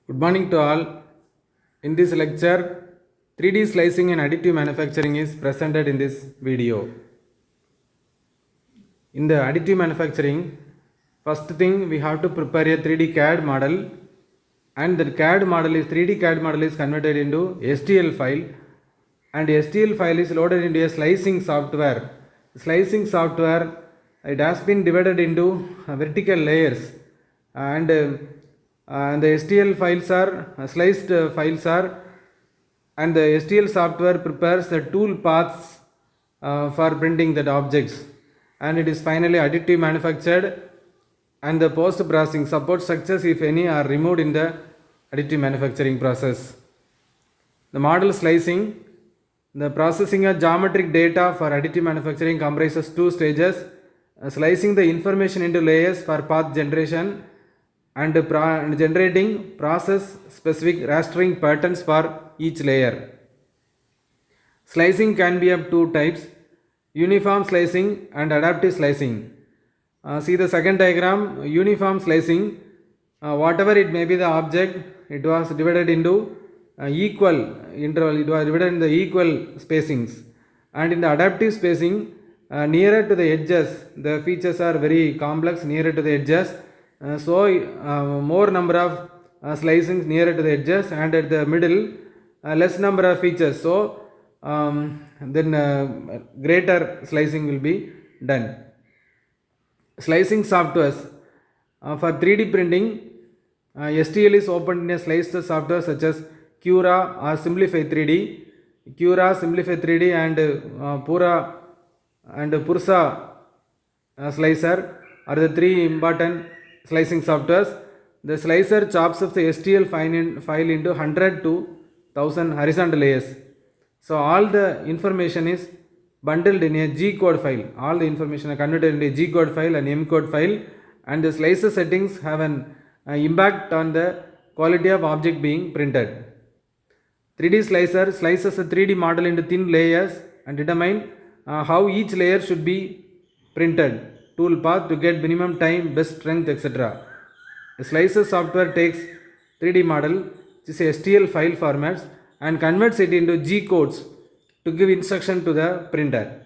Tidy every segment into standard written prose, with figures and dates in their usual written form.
Good morning to all. In this lecture, 3D slicing and additive manufacturing is presented in this video. In the additive manufacturing, first thing we have to prepare a 3D CAD model, and the 3D CAD model is converted into STL file, and STL file is loaded into a slicing software. Slicing software, it has been divided into vertical layers, and the STL files are sliced files are, and the STL software prepares the tool paths for printing that objects, and it is finally additive manufactured, and the post processing support structures, if any, are removed in the additive manufacturing process. The model slicing, the processing of geometric data for additive manufacturing comprises two stages: slicing the information into layers for path generation, and generating process specific rastering patterns for each layer. Slicing can be of two types: uniform slicing and adaptive slicing. See the second diagram. Uniform slicing, whatever it may be the object, it was divided into equal interval, it was divided in the equal spacings. And in the adaptive spacing, nearer to the edges, the features are very complex nearer to the edges, more number of slicings nearer to the edges, and at the middle less number of features, then greater slicing will be done. Slicing softwares, for 3D printing, STL is opened in a sliced software such as Cura or Simplify 3D. Cura, Simplify 3D, and Pura and Pursa slicer are the three important slicing softwares. The slicer chops up the STL file into 100 to 1000 horizontal layers. So all the information is bundled in a G code file. All the information are converted into a G code file and M code file, and the slicer settings have an impact on the quality of object being printed. 3D slicer slices a 3D model into thin layers and determine how each layer should be printed, tool path to get minimum time, best strength, etc. The slicer software takes 3D model, which is a STL file formats, and converts it into G codes to give instruction to the printer.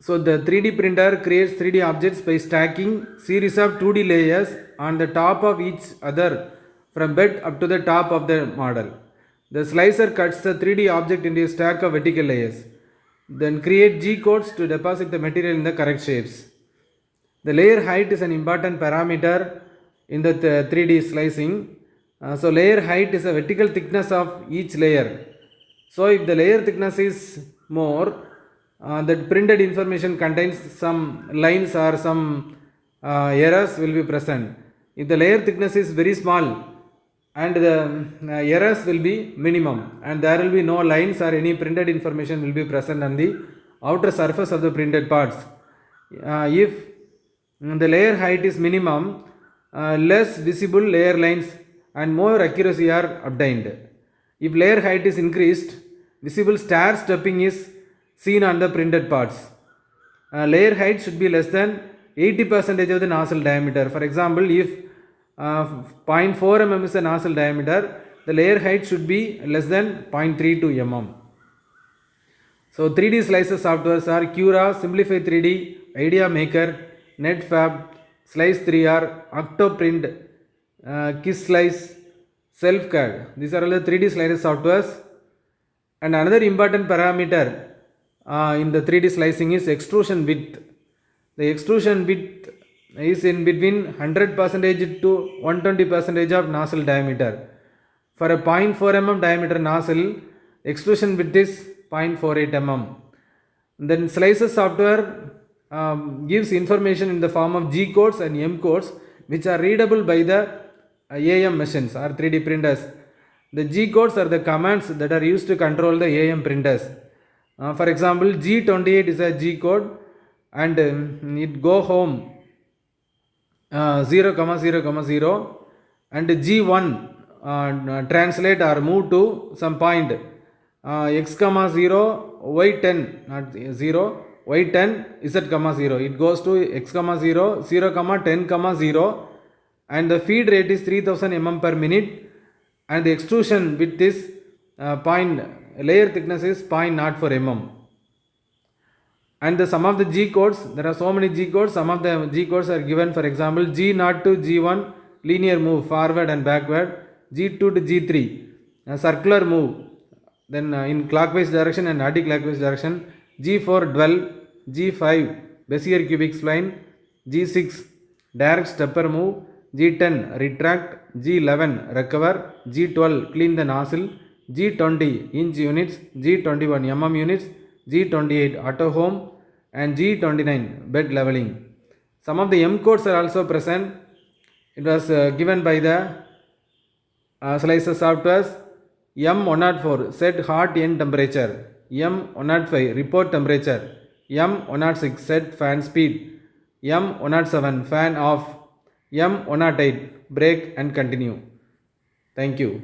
So the 3D printer creates 3D objects by stacking series of 2D layers on the top of each other from bed up to the top of the model. The slicer cuts the 3D object into a stack of vertical layers, then create G codes to deposit the material in the correct shapes. The layer height is an important parameter in the 3D slicing. So layer height is the vertical thickness of each layer. So if the layer thickness is more, the printed information contains some lines or some errors will be present. If the layer thickness is very small, and the errors will be minimum, and there will be no lines or any printed information will be present on the outer surface of the printed parts. If the layer height is minimum, less visible layer lines and more accuracy are obtained. If layer height is increased, visible stair stepping is seen on the printed parts. Layer height should be less than 80% of the nozzle diameter. For example, if 0.4 mm is the nozzle diameter, the layer height should be less than 0.32 mm. So 3D slicer softwares are Cura, Simplify 3D, Idea Maker, NetFab, Slice 3R, Octoprint, KissSlice, SelfCAD. These are all the 3D slicer softwares. And another important parameter in the 3D slicing is extrusion width. The extrusion width is in between 100% to 120% of nozzle diameter. For a 0.4 mm diameter nozzle, extrusion width is 0.48 mm. Then slicer software gives information in the form of G codes and M codes, which are readable by the AM machines or 3D printers. The G codes are the commands that are used to control the AM printers. For example, G28 is a G code, and it go home 0, 0, 0, and G1 translate or move to some point x, 0, y10, not 0, y10, z, 0. It goes to x, 0, 0, 10, 0, and the feed rate is 3000 mm per minute, and the extrusion width is point layer thickness is 0.04 mm. And the some of the G codes, there are so many G codes. Some of the G codes are given, for example, G0 to G1 linear move forward and backward, G2 to G3 circular move, then in clockwise direction and anti-clockwise direction, G4 dwell, G5 Bezier cubic spline, G6 direct stepper move, G10 retract, G11 recover, G12 clean the nozzle, G20 inch units, G21 mm units, G28 auto home, and G29 bed leveling. Some of the M codes are also present. It was given by the slicer software. M104 set hot end temperature, M105 report temperature, M106 set fan speed, M107 fan off, M108 break and continue. Thank you.